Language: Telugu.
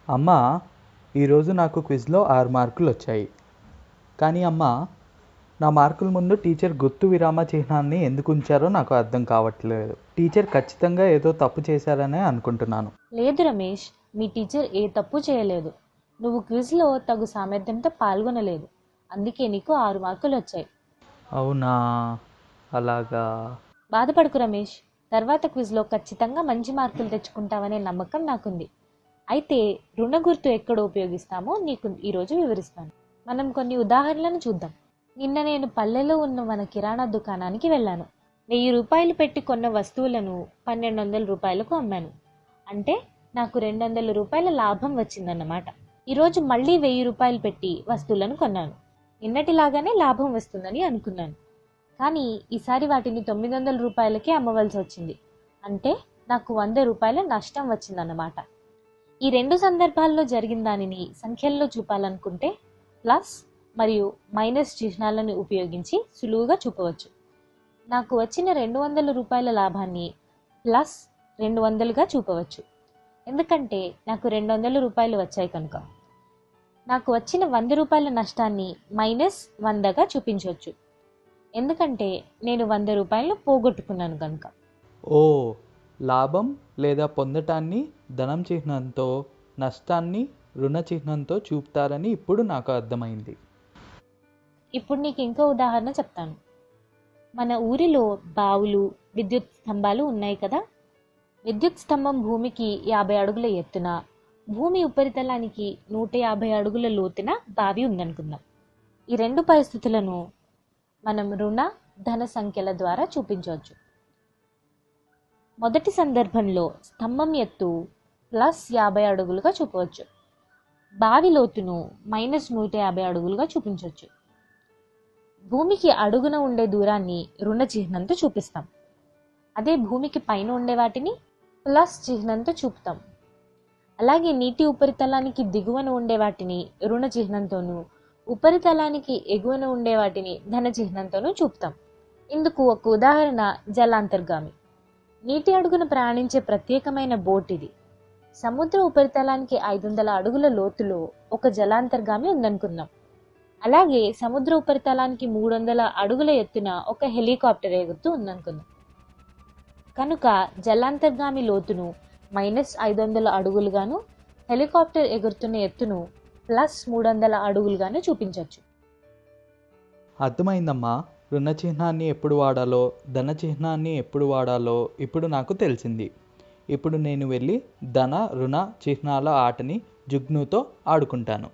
అమ్మా, ఈరోజు నాకు క్విజ్లో 6 మార్కులు వచ్చాయి. కానీ అమ్మా, నా మార్కుల ముందు టీచర్ గుర్తు విరామ చిహ్నాన్ని ఎందుకు ఉంచారో నాకు అర్థం కావట్లేదు. టీచర్ ఖచ్చితంగా ఏదో తప్పు చేశారనే అనుకుంటున్నాను. లేదు రమేష్, మీ టీచర్ ఏ తప్పు చేయలేదు. నువ్వు క్విజ్లో తగు సామర్థ్యంతో పాల్గొనలేదు. అందుకే నీకు 6 మార్కులు వచ్చాయి. అవునా? అలాగా? బాధపడకు రమేష్, తర్వాత క్విజ్లో ఖచ్చితంగా మంచి మార్కులు తెచ్చుకుంటావనే నమ్మకం నాకుంది. అయితే రుణ గుర్తు ఎక్కడ ఉపయోగిస్తామో నీకు ఈరోజు వివరిస్తాను. మనం కొన్ని ఉదాహరణలను చూద్దాం. నిన్న నేను పల్లెలో ఉన్న మన కిరాణా దుకాణానికి వెళ్ళాను. 1000 రూపాయలు పెట్టి కొన్న వస్తువులను 1200 రూపాయలకు అమ్మాను. అంటే నాకు 200 రూపాయల లాభం వచ్చిందన్నమాట. ఈరోజు మళ్ళీ 1000 రూపాయలు పెట్టి వస్తువులను కొన్నాను. నిన్నటిలాగానే లాభం వస్తుందని అనుకున్నాను. కానీ ఈసారి వాటిని 900 రూపాయలకే అమ్మవలసి వచ్చింది. అంటే నాకు 100 రూపాయల నష్టం వచ్చిందన్నమాట. ఈ రెండు సందర్భాల్లో జరిగిన దానిని సంఖ్యల్లో చూపాలనుకుంటే ప్లస్ మరియు మైనస్ చిహ్నాలను ఉపయోగించి సులువుగా చూపవచ్చు. నాకు వచ్చిన 200 రూపాయల లాభాన్ని ప్లస్ 200గా చూపవచ్చు, ఎందుకంటే నాకు 200 రూపాయలు వచ్చాయి కనుక. నాకు వచ్చిన 100 రూపాయల నష్టాన్ని మైనస్ 100గా చూపించవచ్చు, ఎందుకంటే నేను 100 రూపాయలను పోగొట్టుకున్నాను కనుక. ఓ, లాభం లేదా పొందటాన్ని ధనం చిహ్నంతో, నష్టాన్ని రుణ చిహ్నంతో చూపుతారని ఇప్పుడు నాకు అర్థమైంది. ఇప్పుడు నీకు ఇంకో ఉదాహరణ చెప్తాను. మన ఊరిలో బావులు, విద్యుత్ స్తంభాలు ఉన్నాయి కదా. విద్యుత్ స్తంభం భూమికి 50 అడుగుల ఎత్తున, భూమి ఉపరితలానికి 150 అడుగుల లోతున బావి ఉందనుకుందాం. ఈ రెండు పరిస్థితులను మనం రుణ, ధన సంఖ్యల ద్వారా చూపించవచ్చు. మొదటి సందర్భంలో స్తంభం ఎత్తు ప్లస్ 50 అడుగులుగా చూపవచ్చు. బావి లోతును మైనస్ 150 అడుగులుగా చూపించవచ్చు. భూమికి అడుగున ఉండే దూరాన్ని రుణ చిహ్నంతో చూపిస్తాం. అదే భూమికి పైన ఉండే వాటిని ప్లస్ చిహ్నంతో చూపుతాం. అలాగే నీటి ఉపరితలానికి దిగువన ఉండే వాటిని రుణ చిహ్నంతోనూ, ఉపరితలానికి ఎగువన ఉండే వాటిని ధన చిహ్నంతోనూ చూపుతాం. ఇందుకు ఒక ఉదాహరణ జలాంతర్గామి. నీటి అడుగున ప్రయాణించే ప్రత్యేకమైన బోట్ ఇది. సముద్ర ఉపరితలానికి 500 అడుగుల లోతులో ఒక జలాంతర్గామి ఉందనుకుందాం. అలాగే సముద్ర ఉపరితలానికి 300 అడుగుల ఎత్తున ఒక హెలికాప్టర్ ఎగురుతూ ఉందనుకుందాం. కనుక జలాంతర్గామి లోతును మైనస్ 500 అడుగులుగాను, హెలికాప్టర్ ఎగురుతున్న ఎత్తును ప్లస్ 300 అడుగులుగాను చూపించవచ్చు. అర్థమైందమ్మా. రుణ చిహ్నాన్ని ఎప్పుడు వాడాలో, ధన చిహ్నాన్ని ఎప్పుడు వాడాలో ఇప్పుడు నాకు తెలిసింది. ఇప్పుడు నేను వెళ్ళి ధన రుణ చిహ్నాల ఆటని జుగ్నుతో ఆడుకుంటాను.